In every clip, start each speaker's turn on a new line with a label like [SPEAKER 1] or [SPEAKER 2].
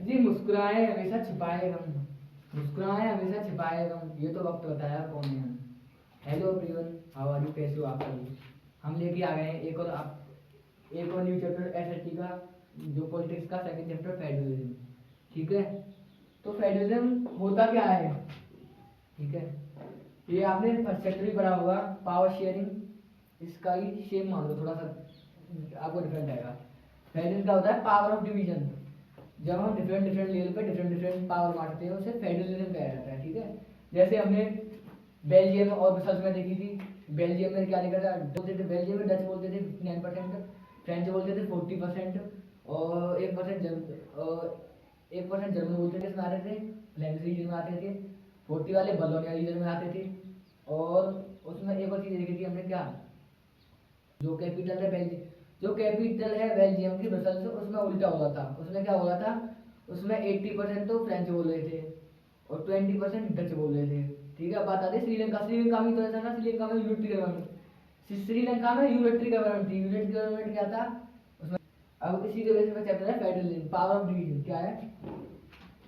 [SPEAKER 1] जी मुस्कुराए हमेशा छिपाए गम, मुस्कुराए हमेशा छिपाए गम, ये तो वक्त बताया कौन है हम। Hello everyone, how are you, कैसे हो आप सभी। हम लेके आ गए हैं एक और न्यू चैप्टर एसएसटी का, जो पॉलिटिक्स का सेकंड चैप्टर फेडरलिज्म। ठीक है, तो फेडरलिज्म होता क्या है। ठीक है, ये आपने फर्स्ट चैप्टर भी पढ़ा होगा, पावर शेयरिंग, इसका ही सेम मान लो, थोड़ा सा आपको डिफरेंट आएगा। फेडरलिज्म क्या होता है, पावर ऑफ डिवीजन। जब हम डिफरेंट डिफरेंट लेवल पे डिफरेंट डिफरेंट पावर बांटते हैं उसे फेडरलिज्म कहा जाता है। ठीक है, जैसे हमने बेल्जियम और ब्रसल्स में देखी थी। बेल्जियम में क्या लिखा था, बोलते थे बेल्जियम में डच बोलते थे 59%, फ्रेंच बोलते थे 40%, और 1% जर्मन बोलते थे, इसमें आते थे फ्लैमिश रीजन में आते थे। 40 वाले बलोनिया रीजन में आते थे। और उसमें एक और चीज़ देखी थी हमने, क्या, जो कैपिटल है बेल्जियम, जो कैपिटल है बेल्जियम की ब्रसल्स, उसमें उल्टा हुआ था। उसमें क्या हुआ था, उसमें 80% तो फ्रेंच बोल रहे थे और 20% डच बोल रहे थे। ठीक है, बात आती है श्रीलंका। श्रीलंका में तो ऐसा था, श्रीलंका में यूनिटरी गवर्नमेंट, श्रीलंका में यूनिटरी गवर्नमेंट थी। यूनिटरी गवर्नमेंट क्या था उसमें। अब इसी के बेसिस पे चैप्टर है फेडरलिज्म, पावर ऑफ डिवीजन। क्या है,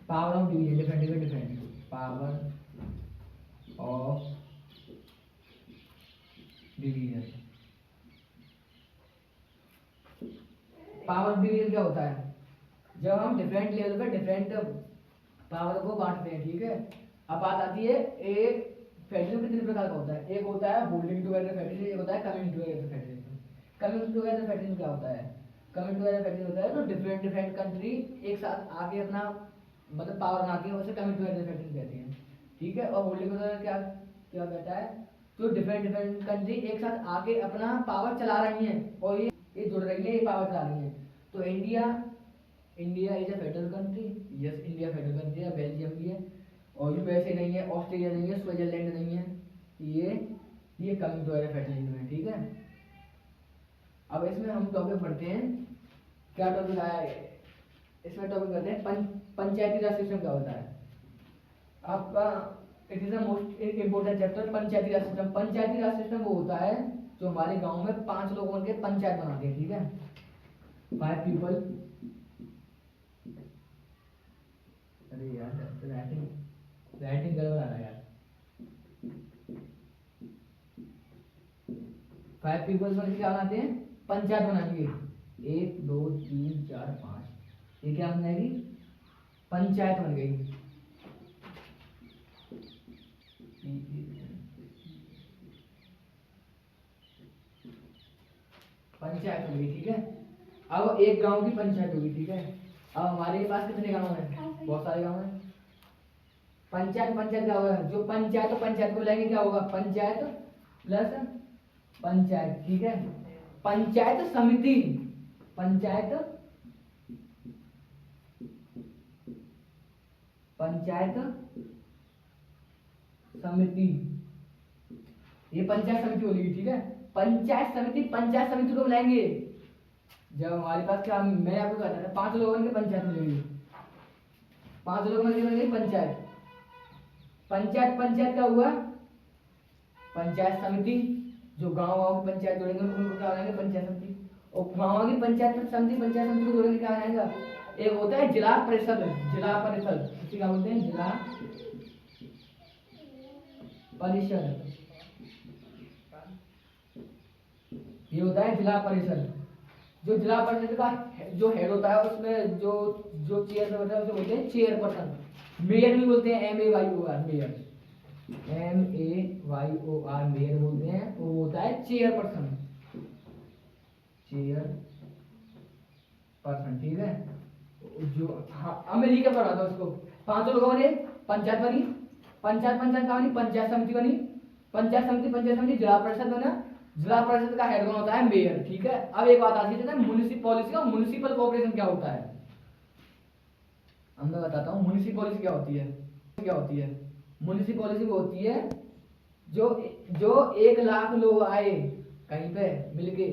[SPEAKER 1] power of division, different different power of division. Power of division क्या होता है, जब हम डिफरेंट लेवल पे डिफरेंट पावर को बांटते हैं। ठीक है, अब बात आती है, एक फेडरलिज्म कितने प्रकार का होता है। एक होता है होल्डिंग टुगेदर फेडरलिज्म, एक होता है coming together federalism. Coming together federalism क्या होता है, कमिंग टुगेदर फेडरलिज्म होता है तो डिफरेंट डिफरेंट कंट्री एक साथ आके अपना मतलब पावर बनाती है, उसे कमिंग टुगेदर फेडरलिज्म कहते हैं। ठीक है, और होल्डिंग टुगेदर क्या क्या कहता है, तो डिफरेंट डिफरेंट कंट्री एक साथ आके अपना पावर चला रही हैं और ये जुड़ रही है, ये पावर चला रही है। तो India, India is a federal country. Yes, India federal country है, बेल्जियम भी है, और यूएसए नहीं है, ऑस्ट्रेलिया नहीं है, स्विट्जरलैंड नहीं है। ये कमिंग टू फेडरलिज्म है। ठीक है, अब इसमें हम टॉपिक पढ़ते हैं, क्या टॉपिक आया है इसमें। टॉपिक करते हैं पंचायती राज सिस्टम क्या होता है आपका। It is the most important chapter, Panchayati Raj system. Panchayati Raj system वो होता है जो हमारे गांव में 5 लोग मिलकर पंचायत बनाते हैं। ठीक है, 5 पीपल, अरे यार राइटिंग राइटिंग गड़बड़ आ रहा है यार। 5 पीपल्स मिलकर क्या बनाते हैं, पंचायत बनाएंगे। 1 2 3 4 5, ये क्या बन जाएगी, पंचायत बन गई। पंचायत हो गई। ठीक है, अब एक गांव की पंचायत होगी। ठीक है, अब हमारे पास कितने गांव हैं, बहुत सारे गांव हैं। पंचायत पंचायत क्या होगा, जो पंचायत तो पंचायत को मिलाएंगे, क्या होगा, पंचायत प्लस पंचायत। ठीक है, पंचायत समिति, पंचायत पंचायत समिति, ये पंचायत समिति बोलेगी। ठीक है, पंचायत समिति को बुलाएंगे जब हमारे पास, क्या, मैं आपको कहता था 5 लोगों की पंचायत मिलेगी, 5 लोगों में बनेगी पंचायत। पंचायत पंचायत क्या हुआ, पंचायत समिति, जो गांव गांव की पंचायत जोड़ेंगे उनको क्या बनाएंगे, पंचायत समिति। और गांव की पंचायत समिति को जोड़ेंगे, क्या बनाएगा, एक होता है जिला परिषद। जिला परिषद इसे क्या बोलते हैं, जिला परिषद, ये होता है जिला परिषद। जो जिला परिषद का जो हेड होता है, उसमें जो जो चेयर होता है उसे बोलते हैं चेयरपर्सन। मेयर भी बोलते हैं, MAYOR, मेयर, MAYOR, मेयर बोलते हैं। वो होता है चेयरपर्सन, चेयर पर्सन। ठीक है, जो, हाँ, अब मैं लिख के पढ़ाता हूँ उसको। 5 लोगों ने पंचायत बनी, पंचायत का बनी, पंचायत समिति बनी, पंचायत समिति जिला परिषद बना। जिला परिषद का हेड कौन होता है, मेयर। ठीक है, अब एक बात आती है म्युनिसिपल का, म्युनिसिपल कॉर्पोरेशन क्या होता है। अब मैं बताता हूँ म्युनिसिपल क्या होती है। क्या होती है म्युनिसिपल, वो होती है जो जो 1 लाख लोग आए कहीं पे मिलके,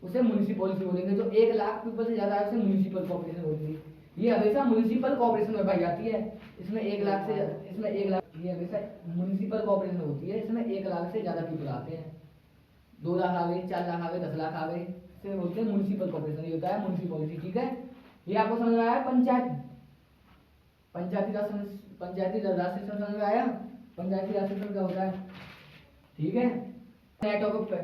[SPEAKER 1] उसे म्युनिसिपलिटी बोलेंगे। जो 1 लाख पीपल से ज्यादा है उसे म्युनिसिपल कॉर्पोरेशन बोलेंगे। ये हमेशा म्युनिसिपल कॉर्पोरेशन में पाई जाती है। इसमें 1 लाख से, इसमें 1 लाख, ये हमेशा म्युनिसिपल कॉर्पोरेशन होती है। इसमें 1 लाख से ज्यादा पीपल आते हैं, 2 लाख आ गए, 4 लाख आ गए, 10 लाख आ गए, इसे बोलते हैं म्युनिसिपल कॉर्पोरेशन। ये होता है म्युनिसिपलिटी। ठीक है, ये आपको समझ में आया पंचायत। पंचायती राज सिस्टम समझ में आया? पंचायती राज सिस्टम क्या होता है, ठीक है। नए टॉपिक पर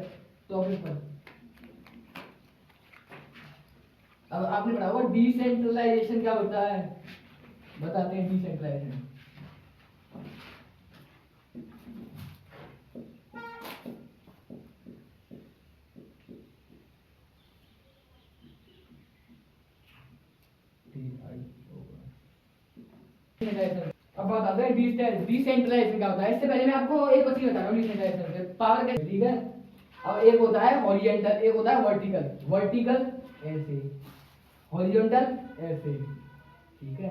[SPEAKER 1] अब आपने पढ़ा होगा डिसेंट्रलाइजेशन क्या होता है, बताते हैं डिसेंट्रलाइजेशन। अब बात आते हैं डिसेंट्रलाइजेशन क्या होता है। इससे पहले मैं आपको एक चीज बता रहा हूँ डिसेंट्रलाइजेशन पावर कैसे, ठीक है। अब एक होता है हॉरिजॉन्टल, एक होता है वर्टिकल। वर्टिकल ऐसे, हॉरिजॉन्टल ऐसे, ठीक है।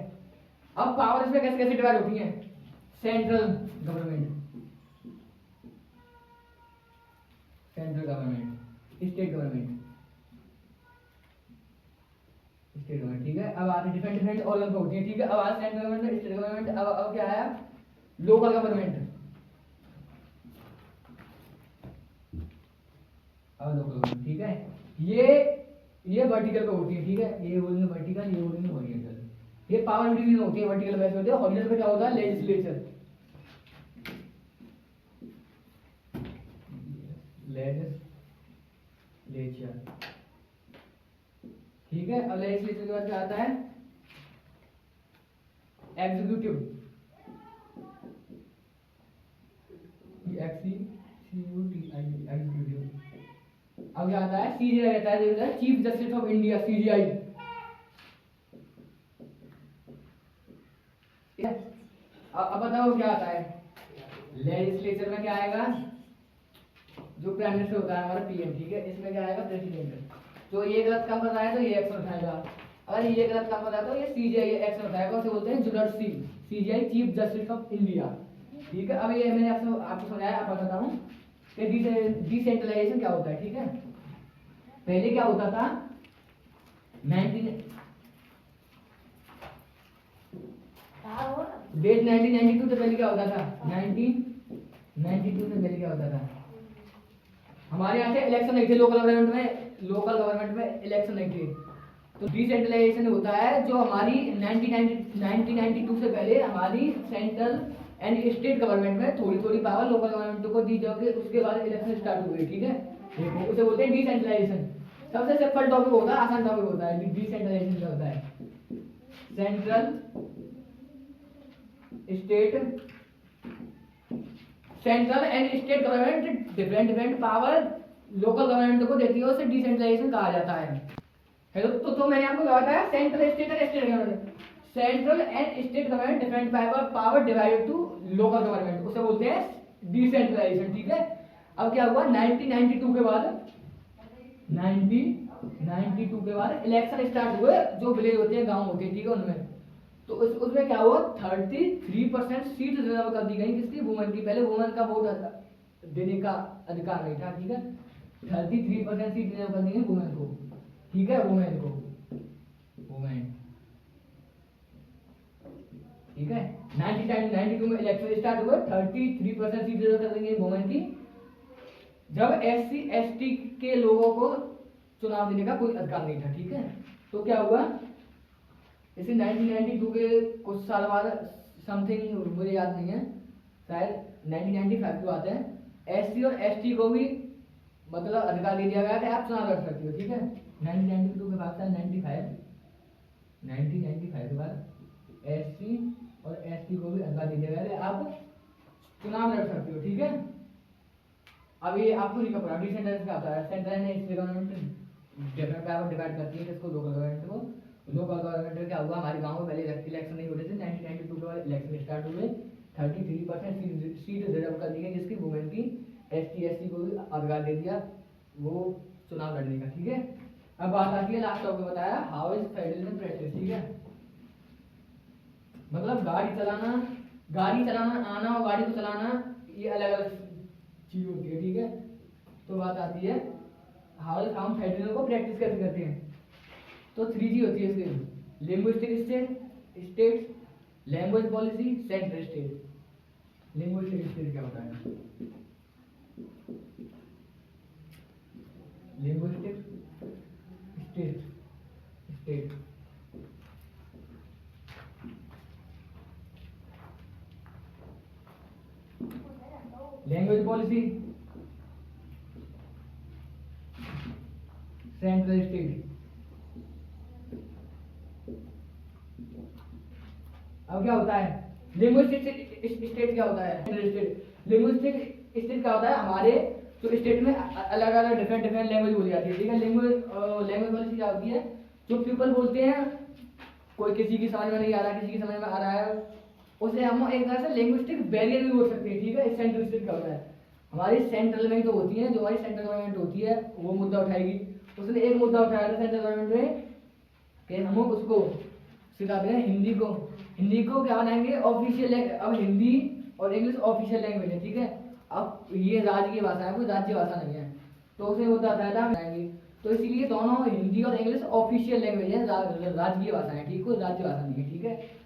[SPEAKER 1] अब पावर इसमें कैसे कैसे डिवाइड होती है, central government, central government, state government, state government, ठीक है। अब आते डिफरेंट डिफरेंट ऑर्गन होती है, ठीक है। अब आज सेंट्रल गवर्नमेंट, स्टेट गवर्नमेंट, अब क्या आया, लोकल गवर्नमेंट। अब लोकल गवर्नमेंट, ठीक है। ये वर्टिकल पे होती है, ठीक है। ये बोलेंगे वर्टिकल, ये बोलेंगे हॉरिजॉन्टल। ये पावर डिवीजन होती है, वर्टिकल पे ऐसे होती है। हॉरिजॉन्टल पे क्या होता है, लेजिस्लेचर, लेजिस्लेचर, ठीक है। अब लेजिस्लेचर के बाद क्या आता है, एग्जीक्यूटिव, एग्जीक्यूटिव। अब क्या आता है, सीजीआई रहता है, chief justice of India, CGI. अब बताओ क्या आता है, लेजिस्लेचर में क्या आएगा, जो प्राइम मिनिस्टर होता है हमारा पीएम, ठीक है। इसमें क्या आएगा, प्रेसिडेंट। तो ये गलत काम कर रहा है तो ये एक्शन उठाएगा, अगर ये गलत काम कर रहा है तो ये सीजीआई एक्शन उठाएगा। उसे बोलते हैं judiciary, CGI chief justice of India, ठीक है। अब ये मैंने आपको समझाया, अब बताता हूँ कि डिसेंट्रलाइजेशन क्या होता है, ठीक है। पहले क्या होता था, 1992 से पहले क्या होता था, 1992 से पहले क्या होता था, हमारे यहाँ से इलेक्शन नहीं थे, लोकल गवर्नमेंट में इलेक्शन नहीं थे। तो डिसेंट्रलाइजेशन होता है जो हमारी 1992 से पहले हमारी सेंट्रल एंड स्टेट गवर्नमेंट में थोड़ी थोड़ी पावर लोकल गवर्नमेंट को दी जाओगे, उसके बाद इलेक्शन स्टार्ट हुए, ठीक है। देखो उसे बोलते हैं डिसेंट्रलाइजेशन। सबसे सिंपल टॉपिक होता है, आसान टॉपिक होता है। डिसेंट्रलाइजेशन क्या होता है, central state, central and state government different different power local government को देती है, उसे डिसेंट्रलाइजेशन कहा जाता है। हेलो, तो मैंने आपको बताया central state and state government, central and state government different power divided to local government, उसे बोलते हैं डिसेंट्रलाइजेशन, ठीक है। अब क्या हुआ, 1992 के बाद, 1992 के बाद इलेक्शन स्टार्ट हुए, जो विलेज होते हैं, गांव होते हैं, ठीक है, उनमें। तो उसमें क्या हुआ, 33% सीट रिजर्व कर दी गई, किसकी, वुमेन की। पहले वुमेन का वोट देने का अधिकार नहीं था, ठीक है। 33% सीट रिजर्व कर दी गई वुमेन को, ठीक है, वुमेन को, वुमेन, ठीक है। 1992 में इलेक्शन स्टार्ट हुए, 33% सीट रिजर्व कर दी गई वुमेन की, जब SC ST के लोगों को चुनाव देने का कोई अधिकार नहीं था, ठीक है। तो क्या हुआ, इसे 1992 के कुछ साल बाद, समथिंग मुझे याद नहीं है, शायद 1995 की बात है, SC और ST को भी मतलब अधिकार दे दिया गया कि आप चुनाव लड़ सकते हो, ठीक है। 1992 के बाद, 1995 के बाद SC और ST को भी अधिकार दे दिया गया कि आप चुनाव लड़ सकते हो, ठीक है। अभी आपको नहीं पता डिसेंट्रलाइजेशन क्या होता है, central and state government different power divide करती है, किसको, लोकल गवर्नमेंट को। लोकल गवर्नमेंट क्या हुआ, हमारे गांव में पहले इलेक्शन नहीं होते थे, 1992 के बाद इलेक्शन स्टार्ट हुए, 33% सीट रिजर्व कर दी गई, जिसकी वुमेन की। ST SC को भी अधिकार दे दिया वो चुनाव लड़ने का, ठीक है। अब बात आती है लास्ट टॉपिक बताया, हाउ इज फेडरलिज्म प्रैक्टिस, ठीक है। मतलब गाड़ी चलाना आना और गाड़ी को चलाना ये अलग अलग चीज होती है, ठीक है। तो बात आती है हाउ हम फेडरलिज्म को प्रैक्टिस कैसे करते हैं। तो 3G होती है इसकी, linguistic state, language policy, central state. Linguistic state क्या होता है, linguistic state, state language policy, central state. अब क्या होता है लिंग्विस्टिक स्टेट, क्या होता है सेंट्रल स्टेट। लिंग्विस्टिक स्टेट क्या होता है, हमारे जो स्टेट में अलग अलग डिफरेंट डिफरेंट लैंग्वेज बोली जाती है, ठीक है। लैंग्वेज पॉलिसी क्या होती है, जो पीपल बोलते हैं, कोई किसी की समझ में नहीं आ रहा, किसी की समझ में आ रहा है, उसे हम एक तरह से लिंग्विस्टिक बैरियर भी बोल सकते हैं, ठीक है। सेंट्रल स्टेट क्या होता है, हमारी सेंट्रल में तो होती है, जो हमारी सेंट्रल गवर्नमेंट होती है वो मुद्दा उठाएगी। उसने एक मुद्दा उठाया था सेंट्रल गवर्नमेंट में कि हम उसको सिखाते हैं हिंदी को। हिंदी को क्या बनाएंगे ऑफिशियल, अब हिंदी और इंग्लिश ऑफिशियल लैंग्वेज है, ठीक है। अब ये राज्य की भाषा है, कोई राज्य भाषा नहीं है, तो उसे मुद्दा उठाया था बनाएंगे। तो इसीलिए दोनों हिंदी और इंग्लिश ऑफिशियल लैंग्वेज है, राजकीय भाषा है, ठीक है, राज्य भाषा नहीं है, ठीक है।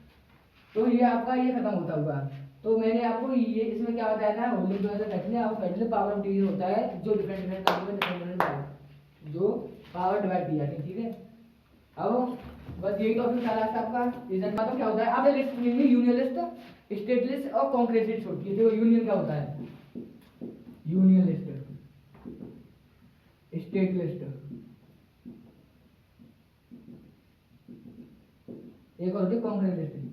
[SPEAKER 1] तो ये आपका ये खत्म होता हुआ। तो मैंने आपको ये इसमें क्या बताया था, होल्डिंग टुगेदर फैक्टरी आप फेडरल पावर ऑफ डिवीजन होता है, जो डिफरेंट डिफरेंट राज्यों में डिफरेंट पावर, जो पावर डिवाइड की जाती है, ठीक है। अब बस यही टॉपिक था लास्ट आपका। रीजन मतलब क्या होता है, आप लिस्ट सुनेंगे, यूनियन लिस्ट, स्टेट लिस्ट और कॉन्क्रीट लिस्ट होती है। देखो यूनियन क्या होता है, यूनियन लिस्ट, स्टेट लिस्ट, एक और होती है कॉन्क्रीट लिस्ट।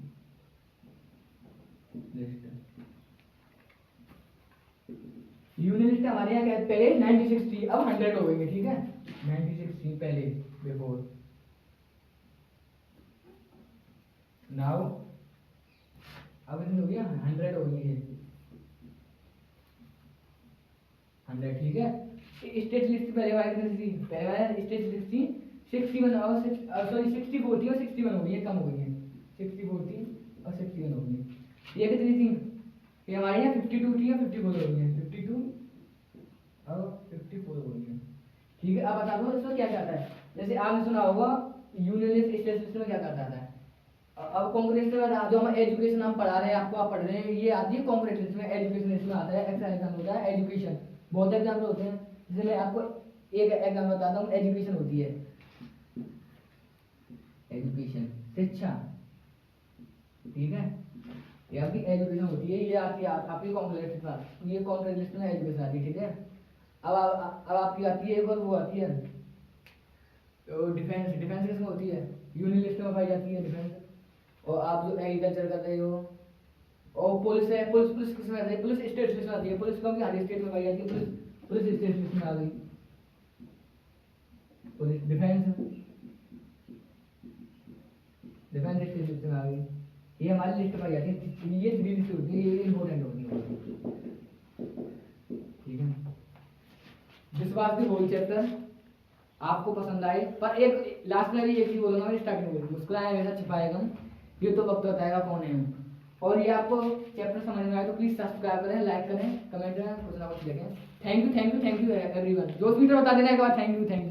[SPEAKER 1] यूनियन लिस्ट हमारे यहाँ क्या है, पहले 96 थी, अब 100 हो गई है, ठीक है। 96 थी पहले, बिफोर, नाउ अब इतनी हो गया 100 हो गई है, 100, ठीक है। स्टेट लिस्ट पहले वाली कितनी थी, पहले वाली स्टेट लिस्ट थी 61 और सॉरी 64 थी और 61 हो गई है, कम हो गई है, 64 थी और 61 हो गई है। ये कितनी थी, ये हमारे यहाँ 52 थी और 54 हो गई है, 52 और 54 हो गई है, ठीक है। अब बता दो इसमें क्या कहता है, जैसे आपने सुना होगा यूनियन लिस्ट स्टेट लिस्ट में क्या कहता है। अब कांग्रेस में जो हम एजुकेशन हम पढ़ा रहे हैं, आपको आप पढ़ रहे हैं, ये आती है कांग्रेस लिस्ट में, एजुकेशन लिस्ट में आता है। एक्स्ट्रा एग्जाम होता है एजुकेशन, बहुत एग्जाम होते हैं, जैसे मैं आपको एक एग्जाम बताता हूँ, एजुकेशन होती है, एजुकेशन शिक्षा, ठीक है, ये आपकी एजुकेशन होती है, ये आती है आपकी कांग्रेस लिस्ट में, ये कांग्रेस लिस्ट में एजुकेशन आती है, ठीक है। अब आपकी आती है एक और वो आती है डिफेंस, डिफेंस किसमें होती है, यूनियन लिस्ट में पाई जाती है डिफेंस। और आप जो एग्रीकल्चर कर रहे हो, और पुलिस है, पुलिस पुलिस किसमें आती है, पुलिस स्टेट लिस्ट में आती है, पुलिस कौन की हर स्टेट में पाई जाती है, पुलिस पुलिस स्टेट लिस्ट में आ गई। Police defence, defence state list में आ गई, ये हमारी लिस्ट पाई जाती है, ये 3 लिस्ट होती है, ये इंपॉर्टेंट होती है, ठीक है। विश्वास की होल चैप्टर आपको पसंद आए, पर एक लास्ट में भी एक चीज बोलूंगा, मैं स्टार्टिंग में मुस्कुराए हमेशा छिपाएगा, ये तो वक्त बताएगा कौन है हम। और ये आपको चैप्टर समझ में आए तो प्लीज सब्सक्राइब करें, लाइक करें, कमेंट करें, कुछ ना कुछ लिखें। थैंक यू एवरीवन, जो ट्विटर बता देना एक बार, थैंक यू।